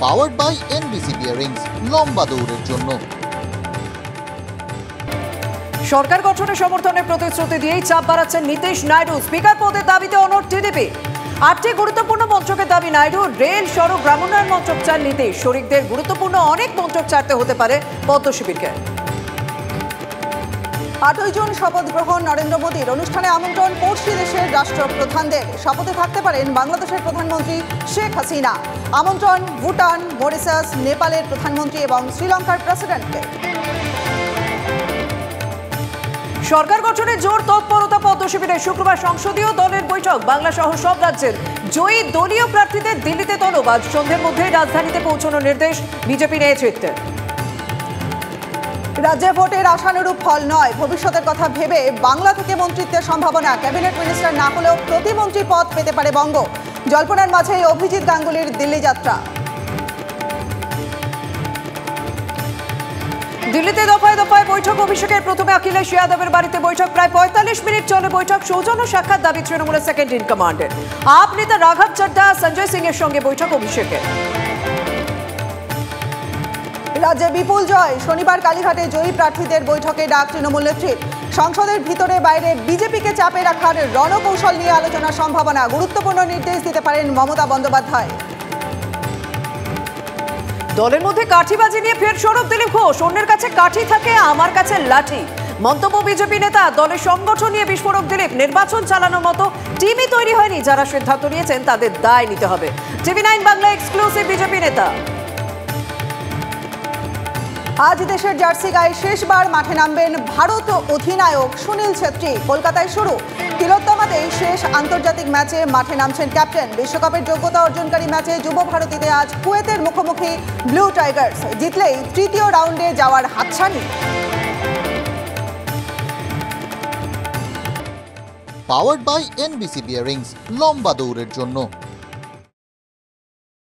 Powered by NBC bearings, লম্বা দৌড়ের জন্য। সরকার গঠনের সমর্থনে প্রতিশ্রুতি দিয়েই চাপ বাড়াচ্ছেন নীতিশ নাইডু। স্পিকার পদের দাবিতে অনড় টিডিপি। 8টি গুরুত্বপূর্ণ মন্ত্রকের দাবি নাইডু। রেল, সড়ক, গ্রামোন্নয়ন মন্ত্রক চান নীতিশ। শরিকদের গুরুত্বপূর্ণ অনেক মন্ত্রক ছাড়তে হতে পারে পদ্ম শিবিরকে। 8ই জুন শপথ গ্রহণ নরেন্দ্র মোদীর। অনুষ্ঠানে আমন্ত্রণ পড়শি দেশের রাষ্ট্রপ্রধানদের। শপথে থাকতে পারেন বাংলাদেশের প্রধানমন্ত্রী শেখ হাসিনা। আমন্ত্রণ ভুটান, মরিশাস, নেপালের প্রধানমন্ত্রী এবং শ্রীলঙ্কার প্রেসিডেন্টকে। সরকার গঠনে জোর তৎপরতা পদ্ম শিবিরের। শুক্রবার সংসদীয় দলের বৈঠক। বাংলা সহ সব রাজ্যের জয়ী দলীয় প্রার্থীদের দিল্লিতে তলব। আজ সন্ধ্যের মধ্যে রাজধানীতে পৌঁছানোর নির্দেশ বিজেপি নেতৃত্বের। রাজ্যে ভোটের আশানুরূপ ফল নয়। ভবিষ্যতের কথা ভেবে বাংলা থেকে মন্ত্রিত্বের সম্ভাবনা। ক্যাবিনেট মিনিস্টার না হলেও প্রতিমন্ত্রী পদ পেতে পারে বঙ্গ। জল্পনার মাঝেই অভিজিৎ গাঙ্গুলির দিল্লি যাত্রা। দিল্লিতে দফায় দফায় বৈঠক। অভিষেকের প্রথমে অখিলেশ যাদবের বাড়িতে বৈঠক। প্রায় 45 মিনিট চলে বৈঠক। সৌজন্য সাক্ষাৎ দাবি তৃণমূলের সেকেন্ড ইন কমান্ডের। আপ নেতা রাঘব চড্ডা, সঞ্জয় সিং এর সঙ্গে বৈঠক অভিষেকের। রাজ্যে বিপুল জয়। শনিবার কালীঘাটে জয়ী প্রার্থীদের বৈঠকে ডাক তৃণমূল নেত্রীর। সংসদের ভিতরে বাইরে বিজেপিকে চাপে রাখার রণকৌশল নিয়ে আলোচনার সম্ভাবনা। গুরুত্বপূর্ণ নির্দেশ দিতে পারেন মমতা বন্দ্যোপাধ্যায়। দলের মধ্যে কাঠিবাজি নিয়ে ফের সরব দিলীপ ঘোষ। অন্যের কাছে কাঠি থাকে, আমার কাছে লাঠি। মন্তব্য বিজেপি নেতা। দলের সংগঠন নিয়ে বিস্ফোরক দিলীপ। নির্বাচন চালানোর মতো টিমই তৈরি হয়নি। যারা সিদ্ধান্ত নিয়েছেন তাদের দায় নিতে হবে। TV9 বাংলা এক্সক্লুসিভ বিজেপি নেতা। আজ দেশের জার্সি গায়ে শেষবার মাঠে নামবেন ভারত অধিনায়ক সুনীল ছেত্রী। কলকাতায় শুরু। তিলোত্তমাতেই শেষ আন্তর্জাতিক ম্যাচে মাঠে নামছেন ক্যাপ্টেন। বিশ্বকাপের যোগ্যতা অর্জনকারী ম্যাচে যুব ভারতীতে আজ কুয়েতের মুখোমুখি ব্লু টাইগার্স। জিতলেই তৃতীয় রাউন্ডে যাওয়ার হাতছানি। পাওয়ার্ড বাই এনবিসি বিয়ারিংস, লম্বা দৌড়ের জন্য।